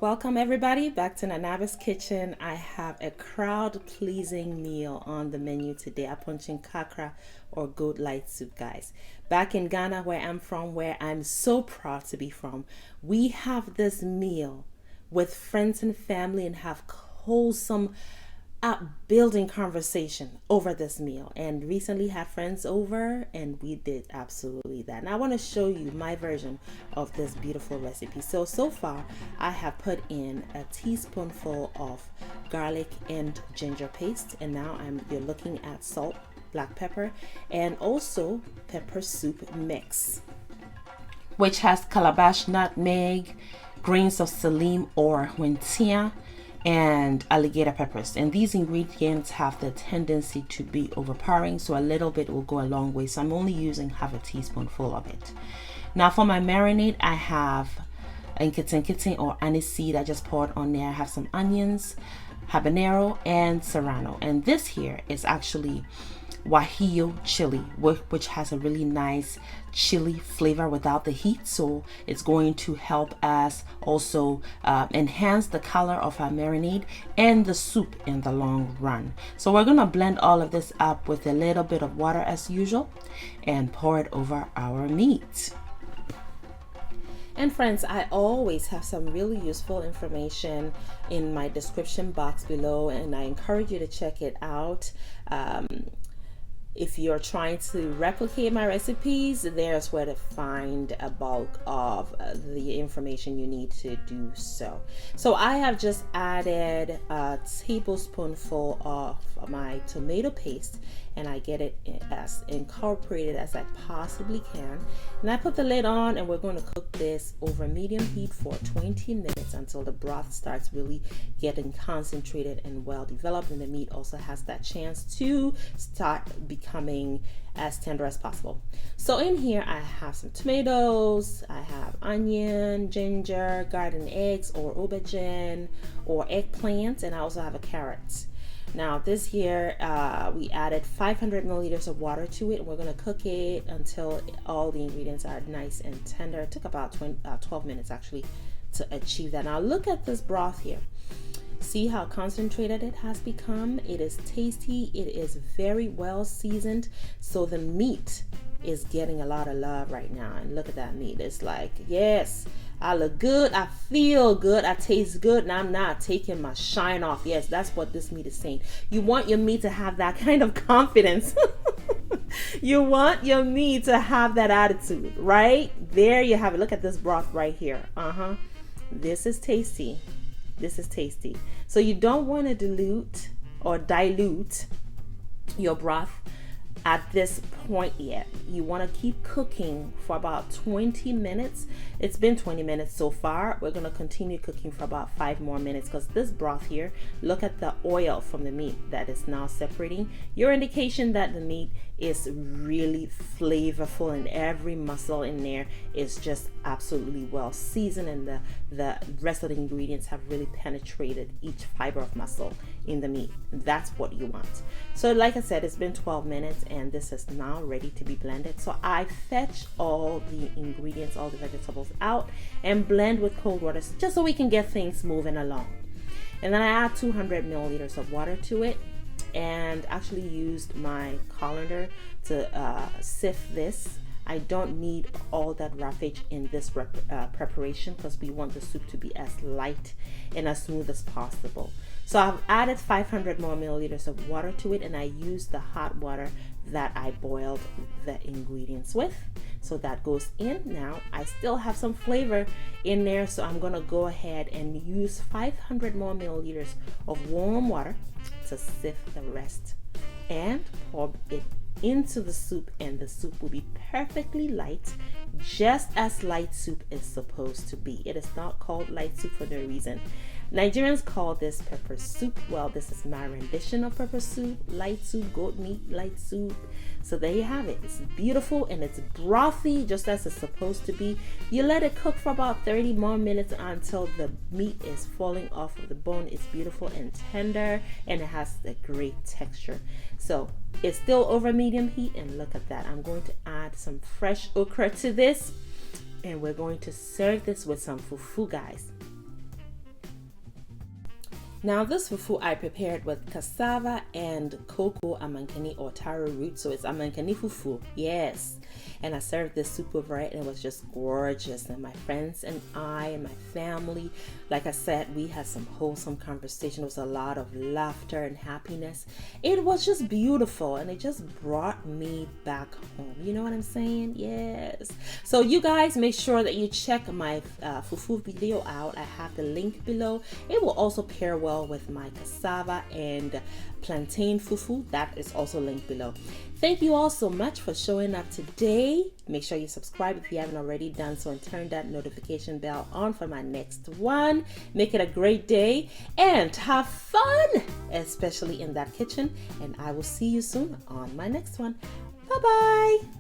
Welcome everybody back to Nanaba's Kitchen. I have a crowd-pleasing meal on the menu today. I'm punching kakra or goat light soup, guys. Back in Ghana, where I'm from, where I'm so proud to be from, we have this meal with friends and family and have wholesome building conversation over this meal, and recently had friends over and we did absolutely that. And I want to show you my version of this beautiful recipe. So far I have put in a teaspoonful of garlic and ginger paste, and now you're looking at salt, black pepper, and also pepper soup mix, which has calabash, nutmeg, grains of salim or wintia, and alligator peppers. And these ingredients have the tendency to be overpowering, so a little bit will go a long way. So I'm only using half a teaspoonful of it. Now for my marinade, I have nkitting or aniseed. I just poured on there. I have some onions, habanero, and serrano. And this here is actually guajillo chili, which has a really nice chili flavor without the heat, so it's going to help us also enhance the color of our marinade and the soup in the long run. So we're gonna blend all of this up with a little bit of water as usual and pour it over our meat. And friends, I always have some really useful information in my description box below, and I encourage you to check it out. If you're trying to replicate my recipes, there's where to find a bulk of the information you need to do so. So I have just added a tablespoonful of my tomato paste, and I get it as incorporated as I possibly can. And I put the lid on, and we're going to cook this over medium heat for 20 minutes until the broth starts really getting concentrated and well developed, and the meat also has that chance to start becoming as tender as possible. So in here I have some tomatoes, I have onion, ginger, garden eggs or aubergine or eggplant, and I also have a carrot. Now this here, we added 500 milliliters of water to it, and we're going to cook it until all the ingredients are nice and tender. It took about 12 minutes actually to achieve that. Now look at this broth here. See how concentrated it has become? It is tasty. It is very well seasoned. So the meat is getting a lot of love right now. And look at that meat. It's like, yes, I look good, I feel good, I taste good, and I'm not taking my shine off. Yes, that's what this meat is saying. You want your meat to have that kind of confidence. You want your meat to have that attitude, right? There you have it. Look at this broth right here. This is tasty. This is tasty. So you don't want to dilute your broth at this point yet. You want to keep cooking for about 20 minutes. It's been 20 minutes so far. We're going to continue cooking for about 5 more minutes, because this broth here, look at the oil from the meat that is now separating. Your indication that the meat is really flavorful, and every muscle in there is just absolutely well seasoned, and the rest of the ingredients have really penetrated each fiber of muscle in the meat. That's what you want. So like I said, it's been 12 minutes and this is now ready to be blended. So I fetch all the ingredients, all the vegetables out and blend with cold water just so we can get things moving along. And then I add 200 milliliters of water to it, and actually used my colander to sift this. I don't need all that roughage in this preparation, because we want the soup to be as light and as smooth as possible. So I've added 500 more milliliters of water to it, and I used the hot water that I boiled the ingredients with. So that goes in. Now I still have some flavor in there, so I'm gonna go ahead and use 500 more milliliters of warm water to sift the rest and pour it into the soup, and the soup will be perfectly light, just as light soup is supposed to be. It is not called light soup for no reason. Nigerians call this pepper soup. Well, this is my rendition of pepper soup, light soup, goat meat, light soup. So there you have it. It's beautiful and it's brothy, just as it's supposed to be. You let it cook for about 30 more minutes until the meat is falling off of the bone. It's beautiful and tender, and it has a great texture. So it's still over medium heat, and look at that. I'm going to add some fresh okra to this, and we're going to serve this with some fufu, guys. Now this fufu I prepared with cassava and cocoa amankani or taro root, so it's amankani fufu, yes. And I served this soup over it, and it was just gorgeous. And my friends and I and my family, like I said, we had some wholesome conversation. There was a lot of laughter and happiness. It was just beautiful, and it just brought me back home. You know what I'm saying? Yes. So you guys make sure that you check my fufu video out. I have the link below. It will also pair well with my cassava and plantain fufu. That is also linked below. Thank you all so much for showing up today. Make sure you subscribe if you haven't already done so, and turn that notification bell on for my next one. Make it a great day and have fun, especially in that kitchen. And I will see you soon on my next one. Bye bye.